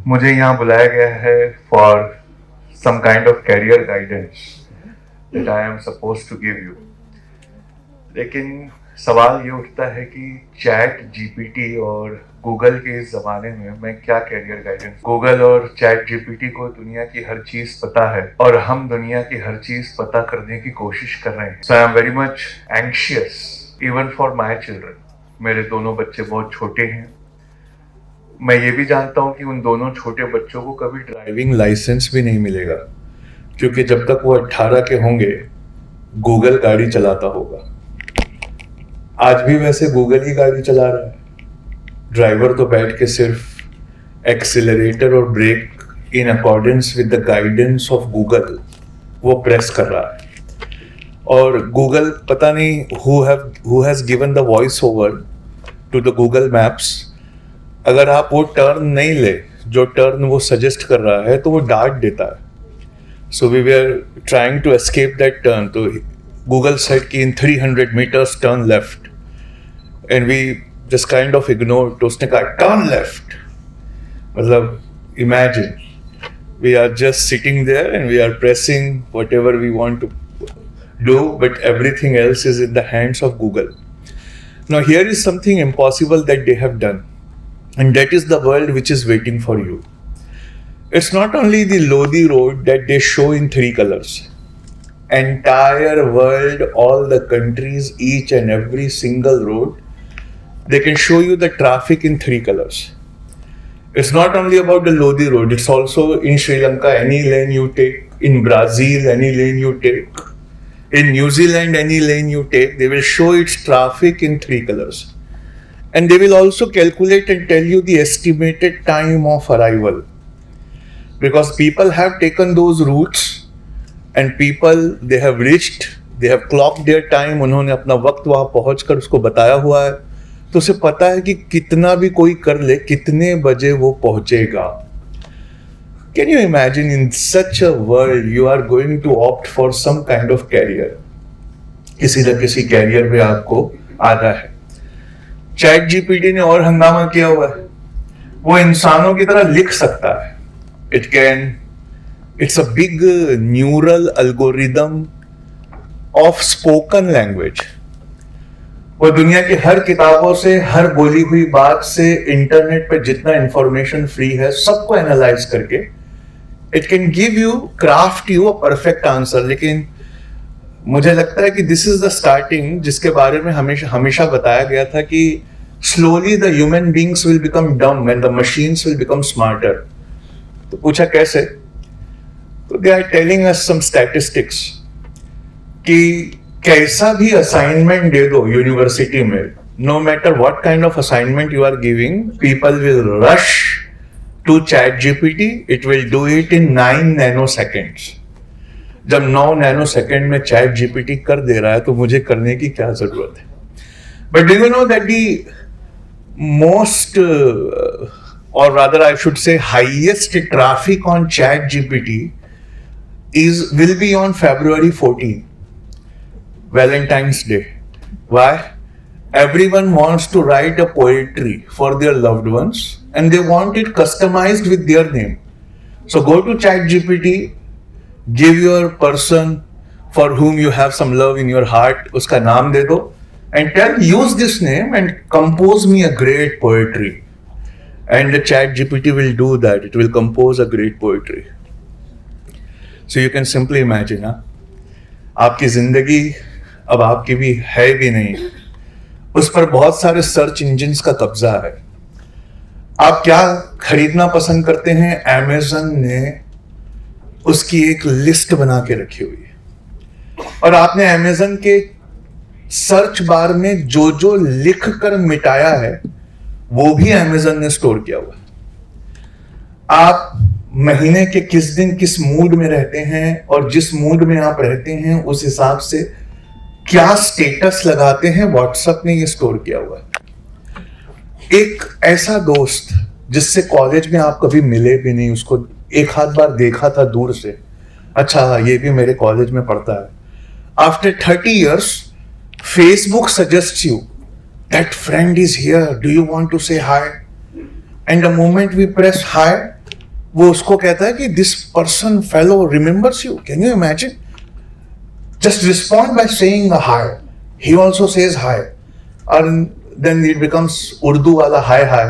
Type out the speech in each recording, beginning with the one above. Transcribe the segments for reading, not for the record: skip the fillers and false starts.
मुझे यहाँ बुलाया गया है for some kind of career guidance that I am suppose to give you. लेकिन सवाल ये उठता है कि चैट जीपीटी और गूगल के इस जमाने में मैं क्या कैरियर गाइडेंस। गूगल और चैट जीपीटी को दुनिया की हर चीज पता है और हम दुनिया की हर चीज पता करने की कोशिश कर रहे हैं। So I am very much anxious even for my children. मेरे दोनों बच्चे बहुत छोटे हैं। मैं ये भी जानता हूँ कि उन दोनों छोटे बच्चों को कभी ड्राइविंग लाइसेंस भी नहीं मिलेगा, क्योंकि जब तक वो 18 के होंगे गूगल गाड़ी चलाता होगा। आज भी वैसे गूगल ही गाड़ी चला रहा है। ड्राइवर तो बैठ के सिर्फ एक्सीलरेटर और brake in accordance with the guidance of Google वो प्रेस कर रहा है। और गूगल पता नहीं who has given the voice over to the Google Maps. अगर आप वो टर्न नहीं ले जो टर्न वो सजेस्ट कर रहा है तो वो डांट देता है। So we were trying to escape that turn, तो गूगल सेड कि in 300 metres turn left and we just kind of ignore. तो उसने कहा टर्न लेफ्ट। मतलब imagine we are just sitting there and we are pressing whatever we want to do, but everything else is in the hands of Google. Now here is something impossible that they have done, and that is the world which is waiting for you. It's not only the Lodi road that they show in 3 colors. Entire world, all the countries, each and every single road, they can show you the traffic in 3 colors. It's not only about the Lodi road, it's also in Sri Lanka, any lane you take, in Brazil, any lane you take, in New Zealand, any lane you take, they will show its traffic in 3 colors. And they will also calculate and tell you the estimated time of arrival, because people have taken those routes and people they have reached, they have clocked their time. उन्होंने अपना वक्त वहाँ पहुँचकर उसको बताया हुआ है, तो उसे पता है कि कितना भी कोई कर ले कितने बजे वो पहुँचेगा। Can you imagine in such a world you are going to opt for some kind of career? किसी न किसी कैरियर में आपको आना है। चैट जीपीटी ने और हंगामा किया हुआ है। वो इंसानों की तरह लिख सकता है। It's a big neural algorithm of spoken language. वो दुनिया की हर किताबों से, हर बोली हुई बात से, इंटरनेट पे जितना इंफॉर्मेशन फ्री है सबको एनालाइज करके it can give you, craft you a perfect answer. लेकिन मुझे लगता है कि दिस इज द स्टार्टिंग, जिसके बारे में हमेशा बताया गया था कि slowly the human beings will become dumb and the machines will become smarter. तो पूछा कैसे? तो they are telling us some statistics कि कैसा भी असाइनमेंट दे दो यूनिवर्सिटी में, no matter what kind of assignment you are giving, people will rush to chat GPT. It will do it in 9 nano seconds. जब 9 नैनो सेकेंड में chat GPT कर दे रहा है तो मुझे करने की क्या जरूरत है? But do you know that the most और rather I should say highest traffic on chat GPT will be on February 14, Valentine's Day. Why? Everyone wants to write a poetry for their loved ones and they want it customized with their name. So go to ChatGPT, give your person for whom you have some love in your heart उसका नाम दे दो and use this name and compose me a great poetry, and the chat GPT will do that. It will compose a great poetry. So you can simply imagine, आपकी जिंदगी अब आपकी भी है भी नहीं, उस पर बहुत सारे सर्च इंजिन्स का कब्जा है। आप क्या खरीदना पसंद करते हैं, Amazon ने उसकी एक लिस्ट बना के रखी हुई है और आपने Amazon के सर्च बार में जो जो लिख कर मिटाया है वो भी Amazon ने स्टोर किया हुआ है। आप महीने के किस दिन किस मूड में रहते हैं और जिस मूड में आप रहते हैं उस हिसाब से क्या स्टेटस लगाते हैं, व्हाट्सएप ने ये स्टोर किया हुआ है। एक ऐसा दोस्त जिससे कॉलेज में आप कभी मिले भी नहीं, उसको एक आध बार देखा था दूर से, अच्छा ये भी मेरे कॉलेज में पढ़ता है। After 30 years Facebook suggests you that friend is here, do you want to say hi? And the moment we press hi, वो उसको कहता है कि this person fellow remembers you, can you imagine? Just respond by saying hi, he also says hi, और then it becomes Urdu वाला हाय हाय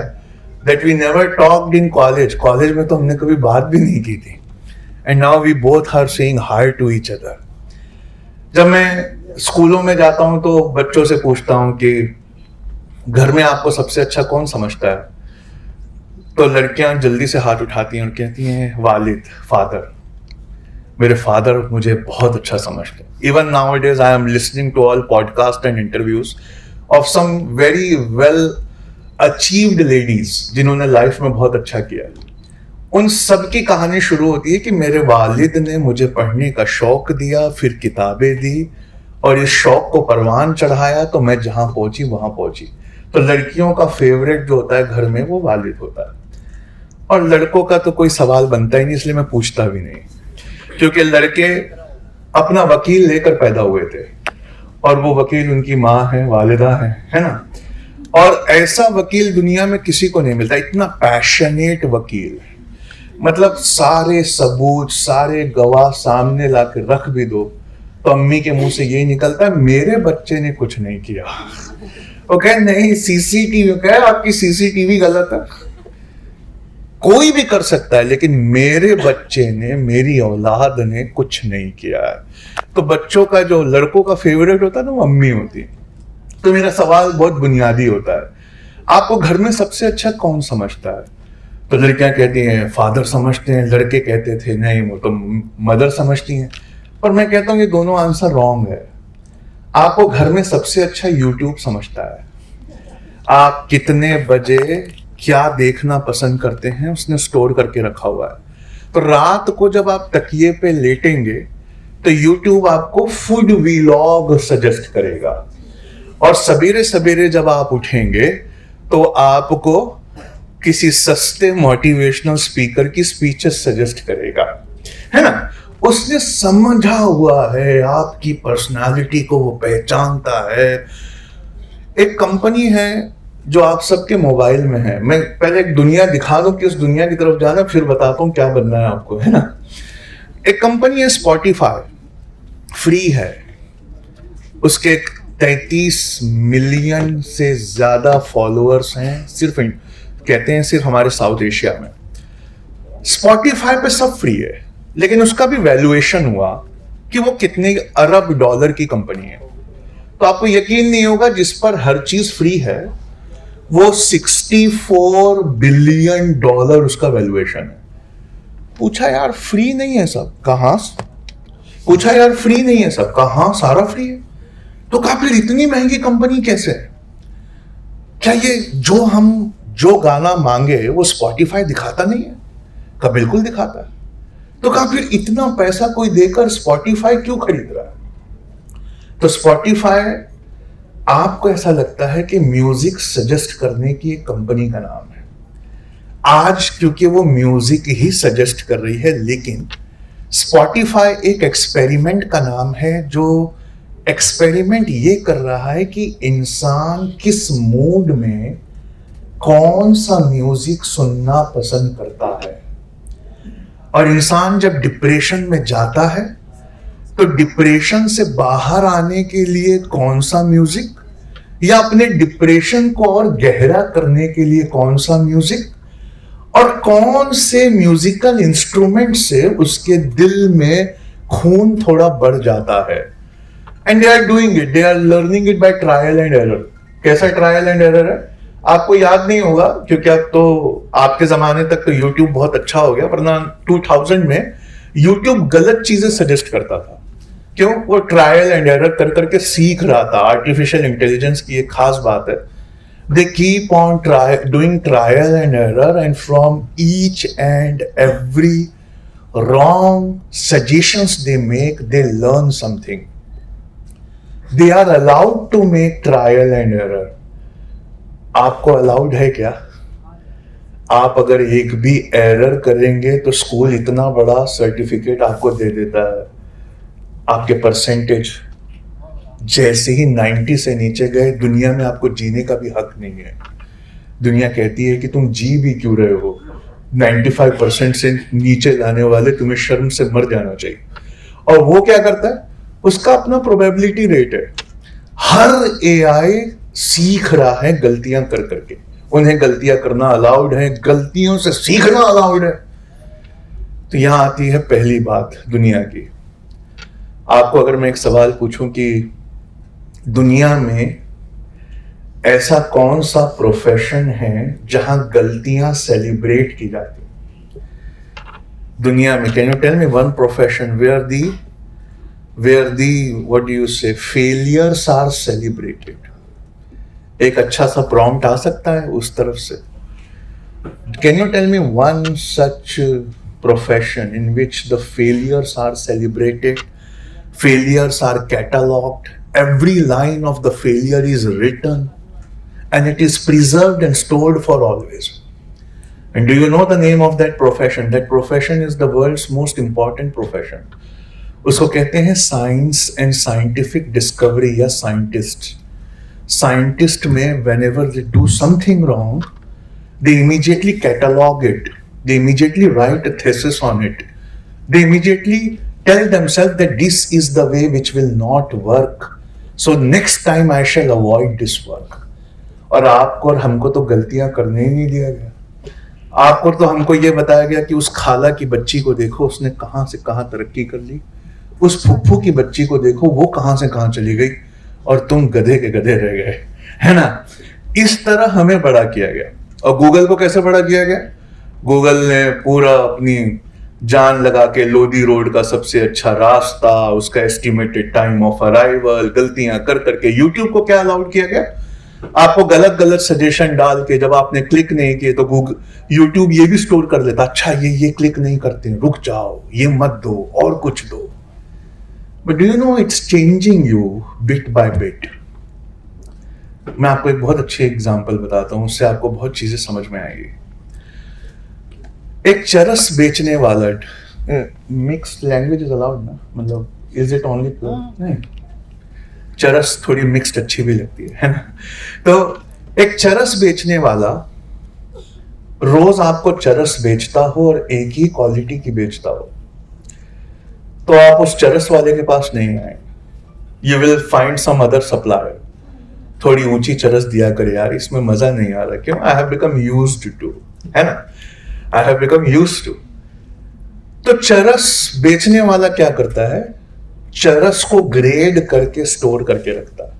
that we never talked in college. College में तो हमने कभी बात भी नहीं की थी, and now we both are saying hi to each other. जब मैं स्कूलों में जाता हूं तो बच्चों से पूछता हूं कि घर में आपको सबसे अच्छा कौन समझता है, तो लड़कियां जल्दी से हाथ उठाती हैं और कहती हैं वालिद, फादर. मेरे फादर मुझे बहुत अच्छा समझते हैं. Even now it is I am listening to all podcast and interviews of some very well achieved ladies जिन्होंने लाइफ में बहुत अच्छा किया है. उन सब की कहानी शुरू होती है कि मेरे वालिद ने मुझे पढ़ने का शौक दिया, फिर किताबें दी, और इस शौक को परवान चढ़ाया तो मैं जहां पहुंची वहां पहुंची. तो लड़कियों का फेवरेट जो होता है घर में वो वालिद होता है, और लड़कों का तो कोई सवाल बनता ही नहीं, इसलिए मैं पूछता भी नहीं, क्योंकि लड़के अपना वकील लेकर पैदा हुए थे, और वो वकील उनकी माँ है, वालिदा है ना. और ऐसा वकील दुनिया में किसी को नहीं मिलता, इतना पैशनेट वकील. मतलब सारे सबूत, सारे गवाह सामने लाके रख भी दो तो अम्मी के मुंह से यही निकलता है मेरे बच्चे ने कुछ नहीं किया. ओके, नहीं सीसीटीवी, क्या आपकी सीसीटीवी गलत है, कोई भी कर सकता है, लेकिन मेरे बच्चे ने, मेरी औलाद ने कुछ नहीं किया है. तो बच्चों का जो लड़कों का फेवरेट होता है ना, वो अम्मी होती है. तो मेरा सवाल बहुत बुनियादी होता है, आपको घर में सबसे अच्छा कौन समझता है? तो लड़कियां कहती हैं फादर समझते हैं, लड़के कहते थे नहीं वो तो मदर समझती हैं. पर मैं कहता हूं ये दोनों आंसर रॉन्ग है. आपको घर में सबसे अच्छा यूट्यूब समझता है. आप कितने बजे क्या देखना पसंद करते हैं उसने स्टोर करके रखा हुआ है. तो रात को जब आप तकिए पे लेटेंगे तो यूट्यूब आपको फूड वीलॉग सजेस्ट करेगा, और सवेरे सवेरे जब आप उठेंगे तो आपको किसी सस्ते मोटिवेशनल स्पीकर की स्पीचेस सजेस्ट करेगा, है ना. उसने समझा हुआ है आपकी पर्सनालिटी को, वो पहचानता है. एक कंपनी है जो आप सबके मोबाइल में है. मैं पहले एक दुनिया दिखा दूं कि उस दुनिया की तरफ जाना, फिर बताता हूं क्या बनना है आपको, है ना. एक कंपनी है स्पॉटिफाई, फ्री है. उसके 33 मिलियन से ज्यादा फॉलोअर्स हैं, सिर्फ कहते हैं सिर्फ हमारे साउथ एशिया में. स्पॉटिफाई पे सब फ्री है, लेकिन उसका भी वैल्यूएशन हुआ कि वो कितने अरब डॉलर की कंपनी है. तो आपको यकीन नहीं होगा, जिस पर हर चीज फ्री है वो 64 बिलियन डॉलर उसका वैल्यूएशन है. पूछा यार फ्री नहीं है सब, कहां? पूछा यार फ्री नहीं है सब, कहां? सारा फ्री है. तो कहा फिर इतनी महंगी कंपनी कैसे है? क्या ये जो गाना मांगे वो स्पॉटिफाई दिखाता नहीं है? कहा बिल्कुल दिखाता है. तो कहा फिर इतना पैसा कोई देकर स्पॉटिफाई क्यों खरीद रहा है? तो स्पॉटिफाई, आपको ऐसा लगता है कि म्यूजिक सजेस्ट करने की एक कंपनी का नाम है आज, क्योंकि वो म्यूजिक ही सजेस्ट कर रही है. लेकिन स्पॉटिफाई एक एक्सपेरिमेंट का नाम है, जो एक्सपेरिमेंट ये कर रहा है कि इंसान किस मूड में कौन सा म्यूजिक सुनना पसंद करता है. और इंसान जब डिप्रेशन में जाता है तो डिप्रेशन से बाहर आने के लिए कौन सा म्यूजिक, या अपने डिप्रेशन को और गहरा करने के लिए कौन सा म्यूजिक, और कौन से म्यूजिकल इंस्ट्रूमेंट से उसके दिल में खून थोड़ा बढ़ जाता है. And they are doing it, they are learning it by trial and error. कैसा ट्रायल एंड एरर है आपको याद नहीं होगा, क्योंकि अब तो आपके जमाने तक तो यूट्यूब बहुत अच्छा हो गया, वरना 2000 में यूट्यूब गलत चीजें सजेस्ट करता था. क्यों? वो ट्रायल एंड एरर कर करके सीख रहा था. आर्टिफिशियल इंटेलिजेंस की एक खास बात है, they keep on doing trial and error, and from each and every wrong suggestions they make, they learn something. They are allowed to make trial and error. आपको अलाउड है क्या? आप अगर एक भी एरर करेंगे तो स्कूल इतना बड़ा सर्टिफिकेट आपको दे देता है. आपके परसेंटेज जैसे ही 90 से नीचे गए, दुनिया में आपको जीने का भी हक नहीं है. दुनिया कहती है कि तुम जी भी क्यों रहे हो, 95% से नीचे लाने वाले, तुम्हें शर्म से मर जाना चाहिए। और वो क्या करता है, उसका अपना प्रोबेबिलिटी रेट है। हर एआई सीख रहा है गलतियां कर करके, उन्हें गलतियां करना अलाउड है, गलतियों से सीखना अलाउड है। तो यहां आती है पहली बात दुनिया की। आपको अगर मैं एक सवाल पूछूं कि दुनिया में ऐसा कौन सा प्रोफेशन है जहां गलतियां सेलिब्रेट की जाती हैं दुनिया में? Can you tell me one profession where the what do you say failures are celebrated? एक अच्छा सा प्रॉम्प्ट आ सकता है उस तरफ से? Can you tell me one such profession in which the failures are celebrated, failures are cataloged, every line of the failure is written, and it is preserved and stored for always. And do you know the name of that profession? That profession is the world's most important profession. उसको कहते हैं science and scientific discovery या scientist. Scientist में whenever they do something wrong, they immediately catalog it, they immediately write a thesis on it, they immediately tell themselves that this is the way which will not work, so next time I shall avoid this work. और आपको और हमको तो गलतियां करने ही नहीं दिया गया। आपको तो हमको ये बताया गया कि उस खाला की बच्ची को देखो, उसने कहां से कहां तरक्की कर ली, उस फुफ्फू की बच्ची को देखो, वो कहां से कहां चली गई, और तुम गधे के गधे रह गए, है ना? इस तरह हमें बड़ा किया गया। और गूगल को कैसे बड़ा किया गया? गूगल ने पूरा अपनी जान लगा के लोधी रोड का सबसे अच्छा रास्ता, उसका एस्टिमेटेड टाइम ऑफ अराइवल, गलतियां कर करके यूट्यूब को क्या अलाउड किया गया? आपको गलत गलत सजेशन डाल के जब आपने क्लिक नहीं किए तो गूगल यूट्यूब ये भी स्टोर कर लेता, अच्छा ये क्लिक नहीं करते, रुक जाओ, ये मत दो, और कुछ दो। But do you no it's changing you bit by bit. मैं आपको एक बहुत अच्छे एग्जांपल बताता हूं, उससे आपको बहुत चीजें समझ में आएगी। एक चरस बेचने वाला, मिक्स लैंग्वेज इज अलाउड ना, मतलब इज इट ओनली नहीं, चरस थोड़ी मिक्स्ड अच्छी भी लगती है ना? तो एक चरस बेचने वाला रोज आपको चरस बेचता हो और एक ही क्वालिटी की बेचता हो, तो आप उस चरस वाले के पास नहीं आए। You will find some other supplier, थोड़ी ऊंची चरस दिया कर यार, इसमें मजा नहीं आ रहा, क्यों? I have become used to, है ना? I have become used to. तो चरस बेचने वाला क्या करता है? चरस को ग्रेड करके स्टोर करके रखता है,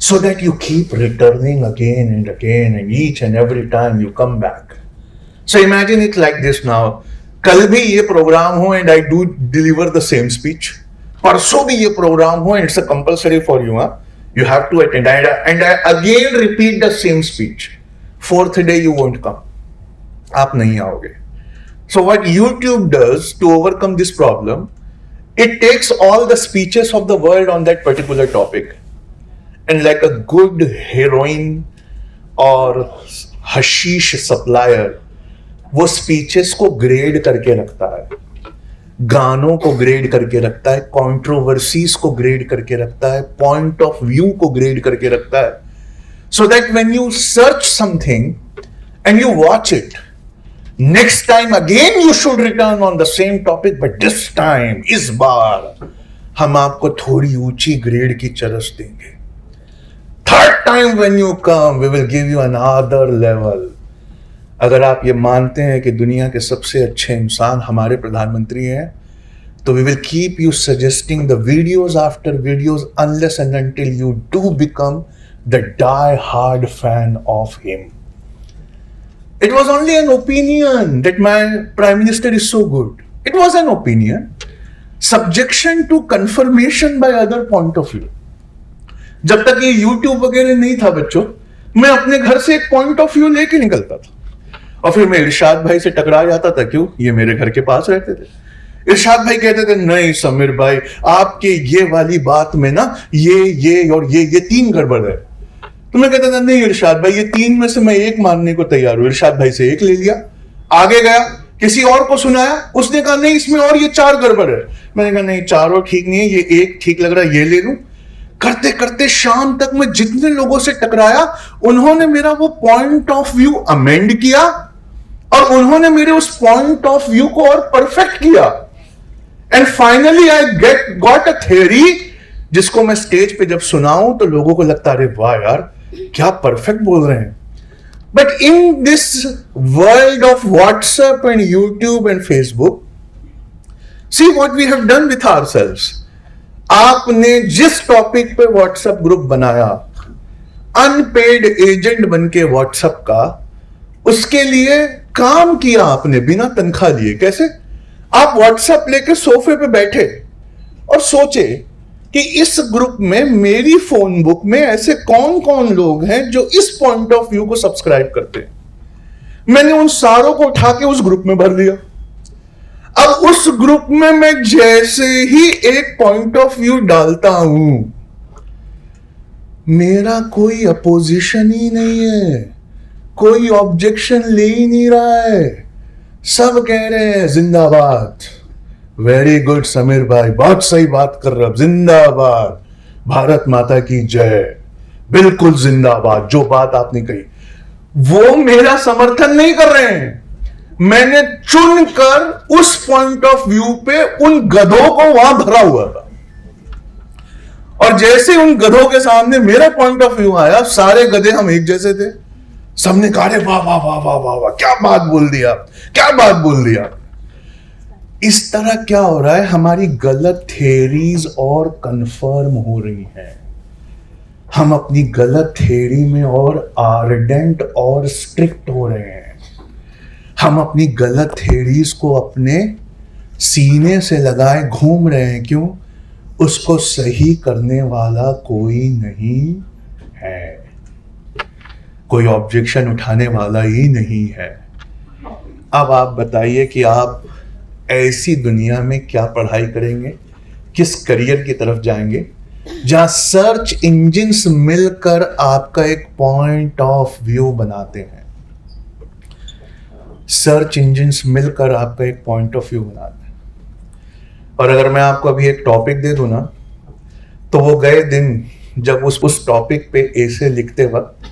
so that you keep returning again and again and each and every time you come back. So imagine it like this now. कल भी ये प्रोग्राम हो and I do deliver the same speech. परसों भी ये प्रोग्राम हो and it's a compulsory for you, you have to attend, and I again repeat the same speech. Fourth day you won't come. आप नहीं आओगे। So what YouTube does to overcome this problem, it takes all the speeches of the world on that particular topic, and like a good heroin or hashish supplier, वो speeches को grade करके रखता है, गानों को ग्रेड करके रखता है, कंट्रोवर्सीज को ग्रेड करके रखता है, पॉइंट ऑफ व्यू को ग्रेड करके रखता है, so that when you search something and you watch it, next time again you should return on the same topic, but this time, इस बार हम आपको थोड़ी ऊंची ग्रेड की चरस देंगे। Third time when you come, we will give you another level. अगर आप ये मानते हैं कि दुनिया के सबसे अच्छे इंसान हमारे प्रधानमंत्री हैं, तो we will keep you suggesting the videos after videos unless and until you do become the die-hard fan of him. It was only an opinion that my prime minister is so good. It was an opinion. Subjection to confirmation by other point of view. जब तक ये YouTube वगैरह नहीं था बच्चों, मैं अपने घर से एक पॉइंट ऑफ व्यू लेके निकलता था, और फिर मैं इरशाद भाई से टकरा जाता था। क्यों? ये मेरे घर के पास रहते थे। इरशाद भाई कहते थे, नहीं समीर भाई, आपके ये वाली बात में ना ये और ये तीन गड़बड़ है। तो मैं कहता था, नहीं इरशाद भाई, ये तीन में से मैं एक मानने को तैयार हूं। इरशाद भाई से एक ले लिया, आगे गया, किसी और को सुनाया, उसने कहा नहीं इसमें और ये चार गड़बड़ है। मैंने कहा नहीं, चारों ठीक नहीं है, ये एक ठीक लग रहा है, ये ले लूं। करते करते शाम तक मैं जितने लोगों से टकराया, उन्होंने मेरा वो पॉइंट ऑफ व्यू अमेंड किया, और उन्होंने मेरे उस पॉइंट ऑफ व्यू को और परफेक्ट किया। And finally I got a theory जिसको मैं स्टेज पे जब सुनाऊं तो लोगों को लगता अरे वाह यार क्या परफेक्ट बोल रहे हैं। But in this world of WhatsApp and YouTube and Facebook, see what we have done with ourselves. आपने जिस टॉपिक पे व्हाट्सएप ग्रुप बनाया, अनपेड एजेंट बन के व्हाट्सएप का, उसके लिए काम किया आपने बिना तनख्वाह लिए। कैसे? आप व्हाट्सएप लेके सोफे पे बैठे और सोचे कि इस ग्रुप में मेरी फोन बुक में ऐसे कौन कौन लोग हैं जो इस पॉइंट ऑफ व्यू को सब्सक्राइब करते हैं। मैंने उन सारों को उठा के उस ग्रुप में भर दिया। अब उस ग्रुप में मैं जैसे ही एक पॉइंट ऑफ व्यू डालता हूं, मेरा कोई अपोजिशन ही नहीं है, कोई ऑब्जेक्शन ले ही नहीं रहा है। सब कह रहे हैं जिंदाबाद, वेरी गुड समीर भाई, बहुत सही बात कर रहे हो, जिंदाबाद, भारत माता की जय, बिल्कुल जिंदाबाद। जो बात आपने कही वो मेरा समर्थन नहीं कर रहे हैं। मैंने चुनकर उस पॉइंट ऑफ व्यू पे उन गधों को वहां भरा हुआ था, और जैसे उन गधों के सामने मेरा पॉइंट ऑफ व्यू आया, सारे गधे हम एक जैसे थे। सबने कहा वाह वाह वाह वाह वाह वाह, क्या बात बोल दिया, क्या बात बोल दिया। इस तरह क्या हो रहा है, हमारी गलत थ्योरीज और कंफर्म हो रही हैं। हम अपनी गलत थ्योरी में और आर्डेंट और स्ट्रिक्ट हो रहे हैं। हम अपनी गलत थ्योरीज को अपने सीने से लगाए घूम रहे हैं। क्यों? उसको सही करने वाला कोई नहीं है, कोई ऑब्जेक्शन उठाने वाला ही नहीं है। अब आप बताइए कि आप ऐसी दुनिया में क्या पढ़ाई करेंगे, किस करियर की तरफ जाएंगे जहां सर्च इंजिन्स मिलकर आपका एक पॉइंट ऑफ व्यू बनाते हैं। सर्च इंजिन्स मिलकर आपका एक पॉइंट ऑफ व्यू बनाते हैं। और अगर मैं आपको अभी एक टॉपिक दे दूं ना, तो वो गए दिन जब उस टॉपिक पे ऐसे लिखते वक्त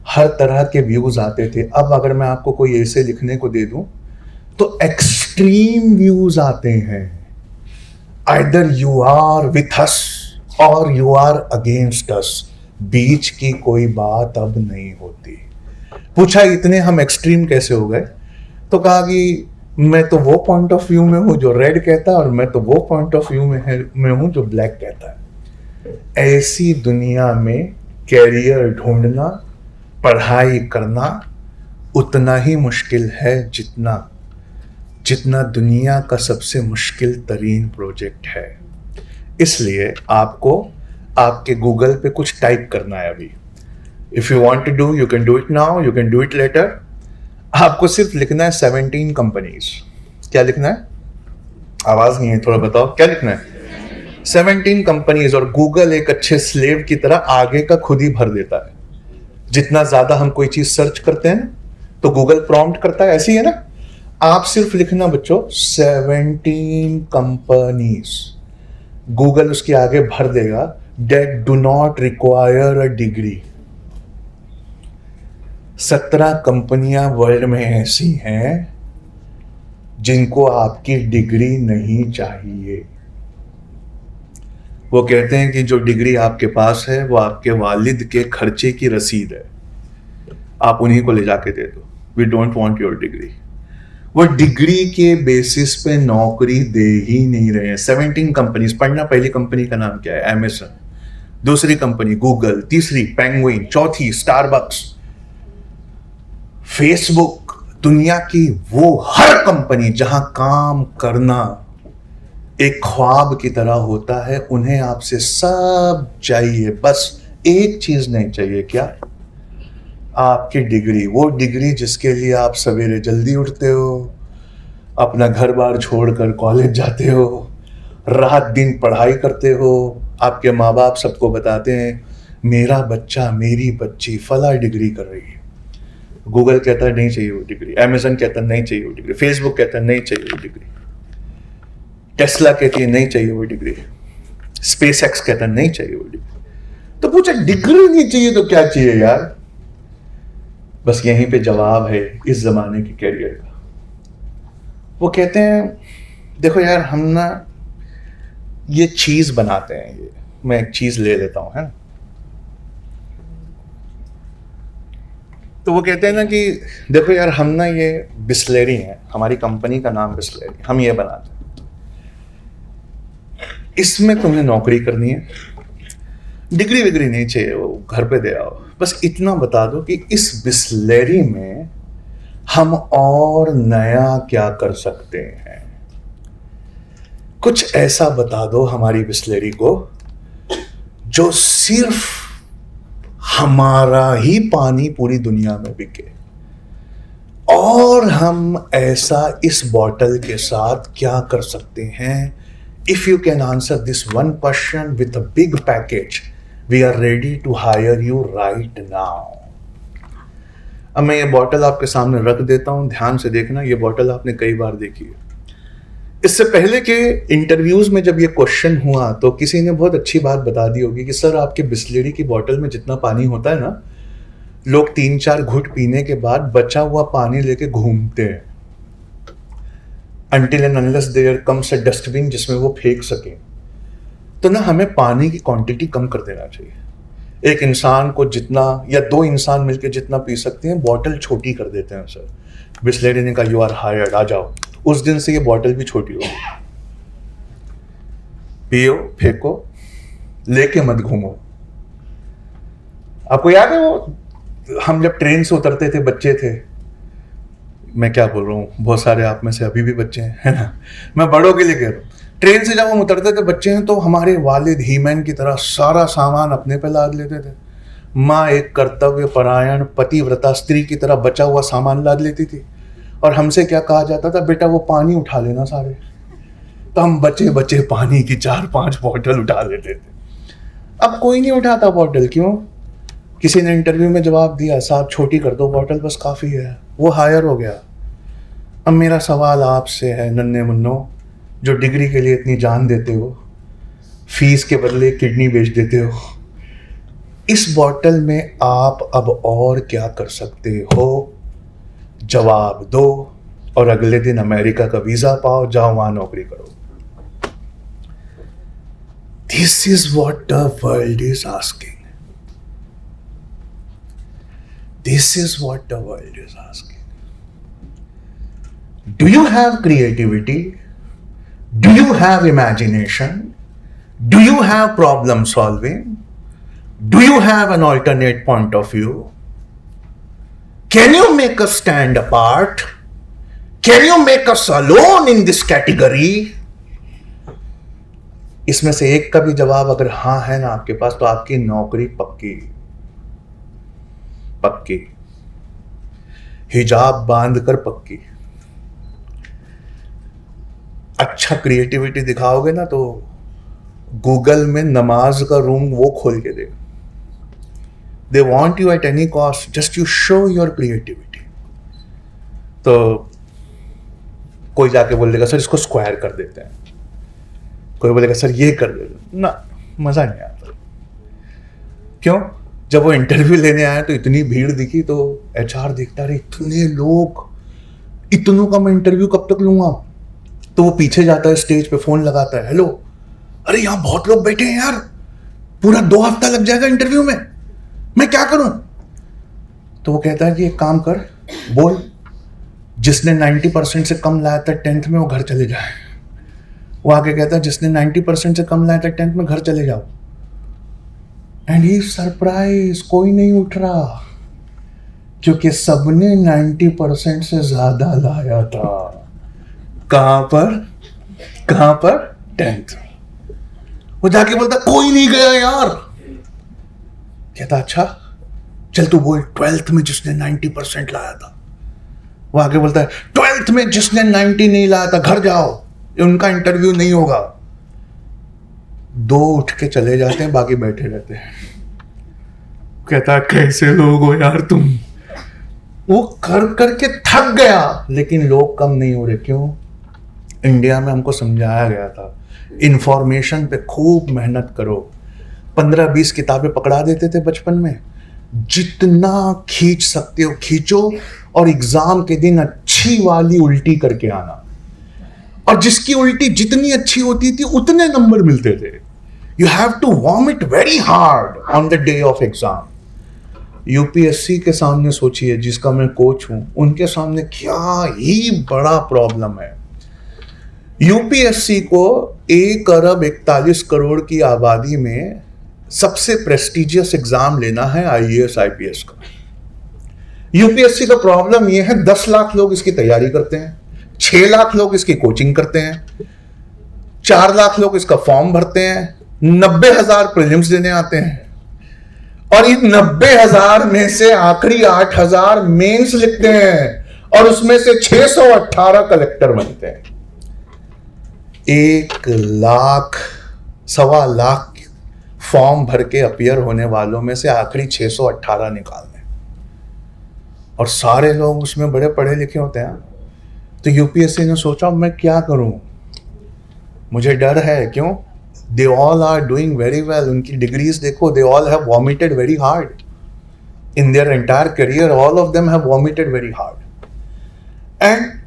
हर तरह के व्यूज आते थे। अब अगर मैं आपको कोई ऐसे लिखने को दे दूं तो एक्सट्रीम व्यूज आते हैं। Either you are with us और यू आर अगेंस्ट अस, बीच की कोई बात अब नहीं होती। पूछा इतने हम एक्सट्रीम कैसे हो गए, तो कहा कि मैं तो वो पॉइंट ऑफ व्यू में हूं जो रेड कहता है, और मैं तो वो पॉइंट ऑफ व्यू में हूं जो ब्लैक कहता है। ऐसी दुनिया में कैरियर ढूंढना, पढ़ाई करना उतना ही मुश्किल है जितना दुनिया का सबसे मुश्किल तरीन प्रोजेक्ट है। इसलिए आपको आपके गूगल पे कुछ टाइप करना है अभी। If you want to do, you can do it now, you can do it later. आपको सिर्फ लिखना है 17 कंपनीज। क्या लिखना है? आवाज नहीं है, थोड़ा बताओ क्या लिखना है? 17 कंपनीज। और गूगल एक अच्छे स्लेव की तरह आगे का खुद ही भर देता है। जितना ज्यादा हम कोई चीज सर्च करते हैं तो गूगल प्रॉम्प्ट करता है, ऐसी है ना। आप सिर्फ लिखना बच्चों 17 कंपनीज, गूगल उसके आगे भर देगा that do not require a degree. 17 कंपनियां वर्ल्ड में ऐसी हैं जिनको आपकी डिग्री नहीं चाहिए। वो कहते हैं कि जो डिग्री आपके पास है वो आपके वालिद के खर्चे की रसीद है, आप उन्हीं को ले जाके दे दो। We don't want your degree. वो डिग्री के बेसिस पे नौकरी दे ही नहीं रहे हैं। 17 कंपनीज पढ़ना। पहली कंपनी का नाम क्या है? अमेज़न। दूसरी कंपनी गूगल, तीसरी पेंगुइन, चौथी स्टारबक्स, फेसबुक। दुनिया की वो हर कंपनी जहां काम करना एक ख्वाब की तरह होता है, उन्हें आपसे सब चाहिए, बस एक चीज नहीं चाहिए। क्या? आपकी डिग्री। वो डिग्री जिसके लिए आप सवेरे जल्दी उठते हो, अपना घर बार छोड़कर कॉलेज जाते हो, रात दिन पढ़ाई करते हो। आपके माँ बाप सबको बताते हैं मेरा बच्चा, मेरी बच्ची फला डिग्री कर रही है। गूगल कहता है नहीं चाहिए वो डिग्री, अमेज़न कहता है नहीं चाहिए वो डिग्री, फेसबुक कहता है नहीं चाहिए वो डिग्री, टेस्ला कहती है नहीं चाहिए वो डिग्री, स्पेस एक्स कहता है नहीं चाहिए वो डिग्री। तो पूछा डिग्री नहीं चाहिए तो क्या चाहिए यार? बस यहीं पे जवाब है इस ज़माने के कैरियर का। वो कहते हैं देखो यार, हम ना ये चीज़ बनाते हैं, ये मैं एक चीज़ ले लेता हूँ, है ना। तो वो कहते हैं ना कि देखो यार, हम ना ये बिस्लेरी हैं, हमारी कंपनी का नाम बिस्लेरी, हम ये बनाते हैं, इसमें तुम्हें नौकरी करनी है, डिग्री विग्री नहीं चाहिए, वो घर पे दे आओ, बस इतना बता दो कि इस बिस्लेरी में हम और नया क्या कर सकते हैं। कुछ ऐसा बता दो हमारी बिस्लेरी को जो सिर्फ हमारा ही पानी पूरी दुनिया में बिके, और हम ऐसा इस बॉटल के साथ क्या कर सकते हैं। If you can answer this one question with a big package, we are ready to hire you right now. अब मैं ये बॉटल आपके सामने रख देता हूं, ध्यान से देखना। ये बॉटल आपने कई बार देखी है। इससे पहले के इंटरव्यूज में जब ये क्वेश्चन हुआ तो किसी ने बहुत अच्छी बात बता दी होगी कि सर, आपके बिस्लेरी की बॉटल में जितना पानी होता है ना, लोग 3-4 घुट पीने के बाद बचा हुआ पानी लेके घूमते हैं, until and unless there comes a dustbin जिसमें वो फेंक सके। तो ना हमें पानी की क्वांटिटी कम कर देना चाहिए। एक इंसान को जितना, या 2 इंसान मिलकर जितना पी सकते हैं, बॉटल छोटी कर देते हैं सर। बिस्लेरी ने कहा यू आर हायर्ड, आ जाओ। उस दिन से ये बॉटल भी छोटी होगी। पियो, फेंको, लेके मत घूमो। आपको याद है वो, हम जब ट्रेन से उतरते थे, बच्चे थे, मैं क्या बोल रहा हूँ, बहुत सारे आप में से अभी भी बच्चे हैं, है ना, मैं बड़ों के लिए कह रहा हूँ। ट्रेन से जब हम उतरते थे, बच्चे हैं, तो हमारे वालिद हीमैन की तरह सारा सामान अपने पे लाद लेते थे। माँ एक कर्तव्य परायण पतिव्रता स्त्री की तरह बचा हुआ सामान लाद लेती थी, और हमसे क्या कहा जाता था, बेटा वो पानी उठा लेना सारे। तो हम बचे बचे पानी की 4-5 बॉटल उठा लेते थे। अब कोई नहीं उठाता बॉटल, क्यों? किसी ने इंटरव्यू में जवाब दिया, साहब छोटी कर दो बॉटल, बस काफ़ी है, वो हायर हो गया। अब मेरा सवाल आपसे है, नन्हे मुन्नो, जो डिग्री के लिए इतनी जान देते हो, फीस के बदले किडनी बेच देते हो, इस बॉटल में आप अब और क्या कर सकते हो? जवाब दो, और अगले दिन अमेरिका का वीजा पाओ, जाओ वहां नौकरी करो। This is what the world is asking. This is what the world is asking. Do you have creativity? Do you have imagination? Do you have problem solving? Do you have an alternate point of view? Can you make us stand apart? Can you make us alone in this category? इसमें से एक का भी जवाब अगर हाँ है ना आपके पास, तो आपकी नौकरी पक्की पक्की, हिजाब बांधकर पक्की। अच्छा क्रिएटिविटी दिखाओगे ना, तो गूगल में नमाज का रूम वो खोल के देगा। They want you at any cost, just you show your creativity. तो कोई जाके बोल देगा सर इसको स्क्वायर कर देते हैं, कोई बोलेगा सर ये कर देते हैं, ना मजा नहीं आता। क्यों? जब वो इंटरव्यू लेने आया तो इतनी भीड़ दिखी, तो HR देखता रहे, इतने लोग, इतनों का मैं इंटरव्यू कब तक लूंगा? तो वो पीछे जाता है, स्टेज पे फोन लगाता है, हेलो, अरे यहाँ बहुत लोग बैठे हैं यार, पूरा 2 हफ्ता लग जाएगा इंटरव्यू में, मैं क्या करूं? तो वो कहता है कि एक काम कर, बोल जिसने 90% से कम लाया था 10th में, वो घर चले जाए। वो आगे कहता है जिसने 90% से कम लाया था 10th में, घर चले जाओ। एंड ही सरप्राइज, कोई नहीं उठ रहा, क्योंकि सबने 90% से ज्यादा लाया था। कहां पर 10th। वो जाके बोलता कोई नहीं गया यार। कहता अच्छा चल तू बोल 12th में जिसने 90% लाया था। वो आगे बोलता है 12th में जिसने 90 नहीं लाया था, घर जाओ, उनका इंटरव्यू नहीं होगा। 2 उठ के चले जाते हैं, बाकी बैठे रहते हैं। कहता कैसे लोग हो यार तुम। वो कर करके थक गया, लेकिन लोग कम नहीं हो रहे। क्यों? इंडिया में हमको समझाया गया था इंफॉर्मेशन पे खूब मेहनत करो। 15-20 किताबें पकड़ा देते थे बचपन में, जितना खींच सकते हो खींचो, और एग्जाम के दिन अच्छी वाली उल्टी करके आना। और जिसकी उल्टी जितनी अच्छी होती थी उतने नंबर मिलते थे। You have to vomit very hard on the day of exam. UPSC के सामने सोचिए, जिसका मैं कोच हूं, उनके सामने क्या ही बड़ा प्रॉब्लम है। यूपीएससी को 1 अरब 41 करोड़ की आबादी में सबसे प्रेस्टिजियस एग्जाम लेना है आईएएस आईपीएस का। यूपीएससी का प्रॉब्लम यह है 10 लाख लोग इसकी तैयारी करते हैं, 6 लाख लोग इसकी कोचिंग करते हैं, 4 लाख लोग इसका फॉर्म भरते हैं, 90,000 प्रीलिम्स देने आते हैं, और इन 90,000 में से आखिरी 8,000 मेंस लिखते हैं, और उसमें से 618 कलेक्टर बनते हैं। 1 लाख 1.25 लाख फॉर्म भर के अपीयर होने वालों में से आखिरी 618 निकालने, और सारे लोग उसमें बड़े पढ़े लिखे होते हैं। तो यूपीएससी ने सोचा मैं क्या करूं, मुझे डर है। क्यों? They all are doing very well. उनकी डिग्रीज देखो, they all have vomited very hard in their entire career, all of them have vomited very hard. And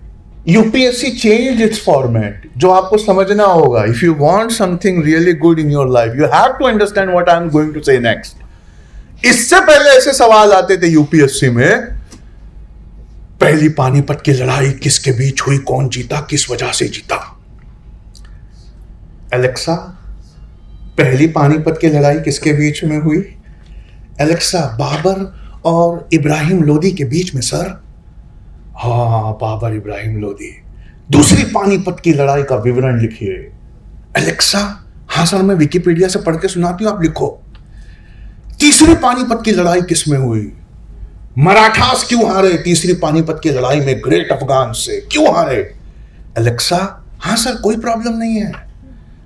UPSC change its format, जो आपको समझना होगा। If you want something really good in your life, you have to understand what I am going to say next. इससे पहले ऐसे सवाल आते थे यूपीएससी में, पहली पानीपत की लड़ाई किसके बीच हुई, कौन जीता, किस वजह से जीता। एलेक्सा, पहली पानीपत की लड़ाई किसके बीच में हुई? एलेक्सा, बाबर और इब्राहिम लोदी के बीच में सर। हाँ, बाबर इब्राहिम लोदी। दूसरी पानीपत की लड़ाई का विवरण लिखिए। एलेक्सा, हाँ सर, मैं विकिपीडिया से पढ़ के सुनाती हूं, आप लिखो। तीसरी पानीपत की लड़ाई किसमें हुई? मराठास क्यों हारे तीसरी पानीपत की लड़ाई में ग्रेट अफगान से, क्यों हारे? एलेक्सा, हाँ सर, कोई प्रॉब्लम नहीं है,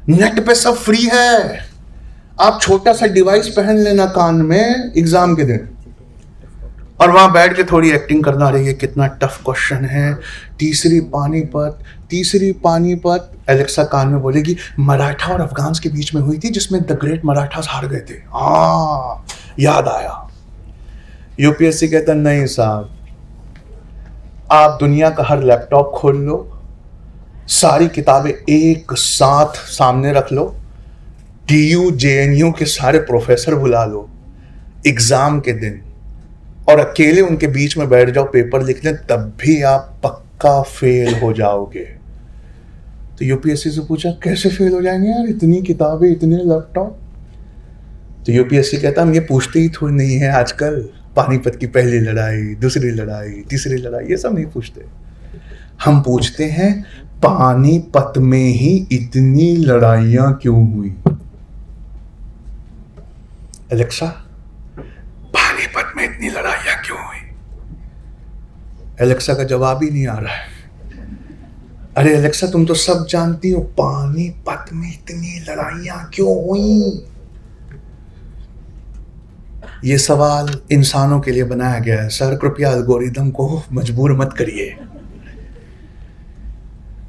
नेट पे सब फ्री है, आप छोटा सा डिवाइस पहन लेना कान में एग्जाम के दिन, और वहां बैठ के थोड़ी एक्टिंग करना रही है, कितना टफ क्वेश्चन है। तीसरी पानीपत एलेक्सा कान में बोलेगी, मराठा और अफगान के बीच में हुई थी, जिसमें द ग्रेट मराठास हार गए थे। हाँ, याद आया। यूपीएससी कहता नहीं साहब, आप दुनिया का हर लैपटॉप खोल लो, सारी किताबें एक साथ सामने रख लो, टीयू जेएनयू के सारे प्रोफेसर बुला लो एग्जाम के दिन, और अकेले उनके बीच में बैठ जाओ, पेपर लिख लें, तब भी आप पक्का फेल हो जाओगे। तो यूपीएससी से पूछा कैसे फेल हो जाएंगे यार, इतनी किताबें, इतने लैपटॉप। तो यूपीएससी कहता हम ये पूछते ही थोड़ी नहीं है आजकल, पानीपत की पहली लड़ाई, दूसरी लड़ाई, तीसरी लड़ाई, ये सब नहीं पूछते। हम पूछते हैं पानीपत में ही इतनी लड़ाइयां क्यों हुई? एलेक्सा, पानीपत में इतनी लड़ाइयां क्यों हुई? एलेक्सा का जवाब ही नहीं आ रहा है। अरे एलेक्सा, तुम तो सब जानती हो, पानीपत में इतनी लड़ाइयां क्यों हुई? ये सवाल इंसानों के लिए बनाया गया है सर, कृपया एल्गोरिदम को मजबूर मत करिए।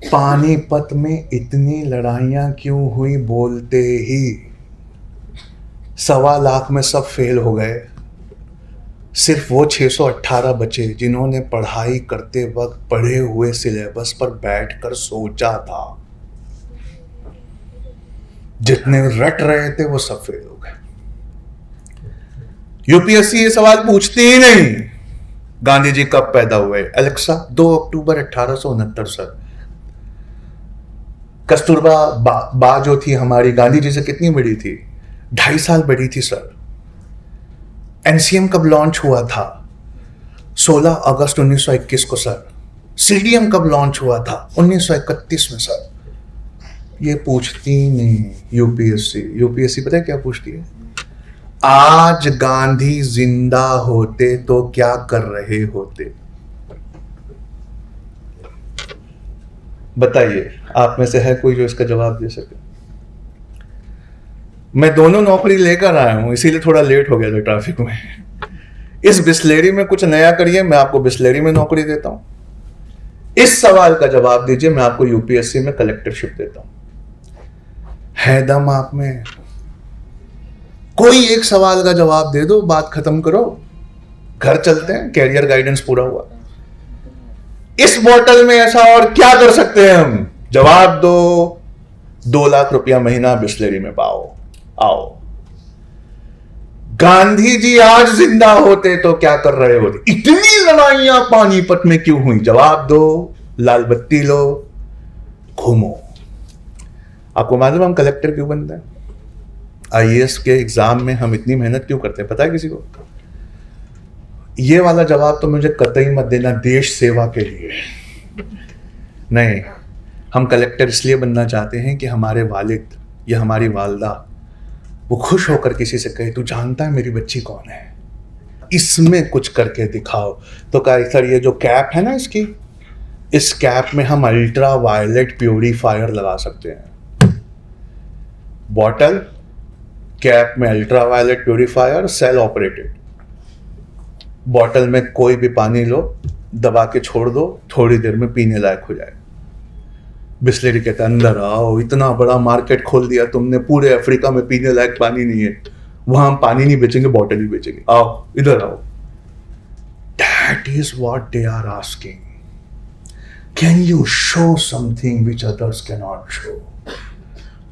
पानीपत में इतनी लड़ाइयां क्यों हुई बोलते ही 1.25 लाख में सब फेल हो गए। सिर्फ वो 618 बचे जिन्होंने पढ़ाई करते वक्त पढ़े हुए सिलेबस पर बैठकर सोचा था। जितने रट रहे थे वो सब फेल हो गए। यूपीएससी ये सवाल पूछती ही नहीं, गांधी जी कब पैदा हुए? एलेक्सा, 2 अक्टूबर 1869 सर। कस्तूरबा बा जो थी हमारी, गांधी जी से कितनी बड़ी थी? 2.5 साल बड़ी थी सर। एनसीएम कब लॉन्च हुआ था? 16 अगस्त 1921 को सर। सीडीएम कब लॉन्च हुआ था? 1931 में सर। ये पूछती नहीं यूपीएससी पता है क्या पूछती है? आज गांधी जिंदा होते तो क्या कर रहे होते? बताइए, आप में से है कोई जो इसका जवाब दे सके? मैं दोनों नौकरी लेकर आया हूं, इसीलिए थोड़ा लेट हो गया था ट्रैफिक में। इस बिस्लेरी में कुछ नया करिए, मैं आपको बिस्लेरी में नौकरी देता हूं। इस सवाल का जवाब दीजिए, मैं आपको यूपीएससी में कलेक्टरशिप देता हूं। है दम आप में? कोई एक सवाल का जवाब दे दो, बात खत्म करो, घर चलते हैं, कैरियर गाइडेंस पूरा हुआ। इस बॉटल में ऐसा और क्या कर सकते हैं हम? जवाब दो। 2 लाख रुपया महीना बिस्लेरी में पाओ, आओ। गांधी जी आज जिंदा होते तो क्या कर रहे होते? इतनी लड़ाइयां पानीपत में क्यों हुई? जवाब दो, लाल बत्ती लो, घूमो। आपको मालूम हम कलेक्टर क्यों बनते हैं? आईएएस के एग्जाम में हम इतनी मेहनत क्यों करते हैं, पता है किसी को? ये वाला जवाब तो मुझे कतई मत देना, देश सेवा के लिए नहीं। हम कलेक्टर इसलिए बनना चाहते हैं कि हमारे वालिद या हमारी वालदा वो खुश होकर किसी से कहे, तू जानता है मेरी बच्ची कौन है, इसमें कुछ करके दिखाओ। तो कहा सर ये जो कैप है ना इसकी, इस कैप में हम अल्ट्रा वायलेट प्यूरीफायर लगा सकते हैं। बॉटल, कैप में ultra violet purifier, cell operated. Bottle में कोई भी पानी लो, दबा के छोड़ दो, थोड़ी देर में पीने लायक हो जाए। बिस्लेरी कहता है अंदर आओ, इतना बड़ा मार्केट खोल दिया तुमने, पूरे अफ्रीका में पीने लायक पानी नहीं है, वहां हम पानी नहीं बेचेंगे, बॉटल ही बेचेंगे, आओ इधर आओ। That is what they are asking. Can you show something which others can not show?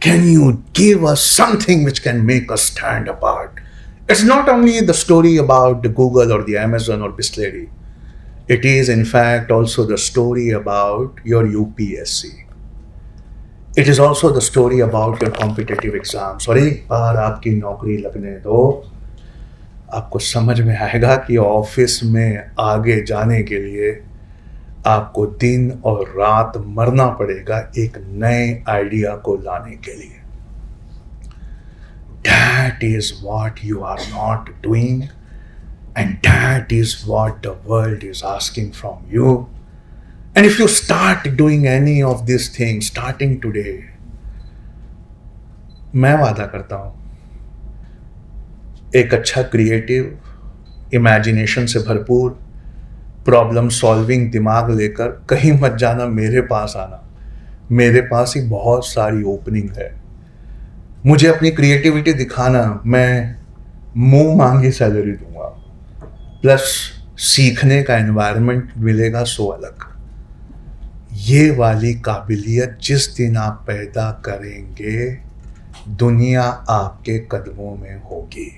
Can you give us something which can make us stand apart? It's not only the story about the Google or the Amazon or Bisleri. It is in fact also the story about your UPSC. It is also the story about your competitive exams. और एक बार आपकी नौकरी लगने दो, आपको समझ में आएगा कि ऑफिस में आगे जाने के लिए आपको दिन और रात मरना पड़ेगा एक नए आइडिया को लाने के लिए। That is what you are not doing, and that is what the world is asking from you. And if you start doing any of these things starting today, मैं वादा करता हूं एक अच्छा क्रिएटिव, इमेजिनेशन से भरपूर, प्रॉब्लम सॉल्विंग दिमाग लेकर कहीं मत जाना, मेरे पास आना। मेरे पास ही बहुत सारी ओपनिंग है। मुझे अपनी क्रिएटिविटी दिखाना, मैं मुंह मांगी सैलरी दूंगा, प्लस सीखने का एनवायरनमेंट मिलेगा सो अलग। ये वाली काबिलियत जिस दिन आप पैदा करेंगे, दुनिया आपके कदमों में होगी।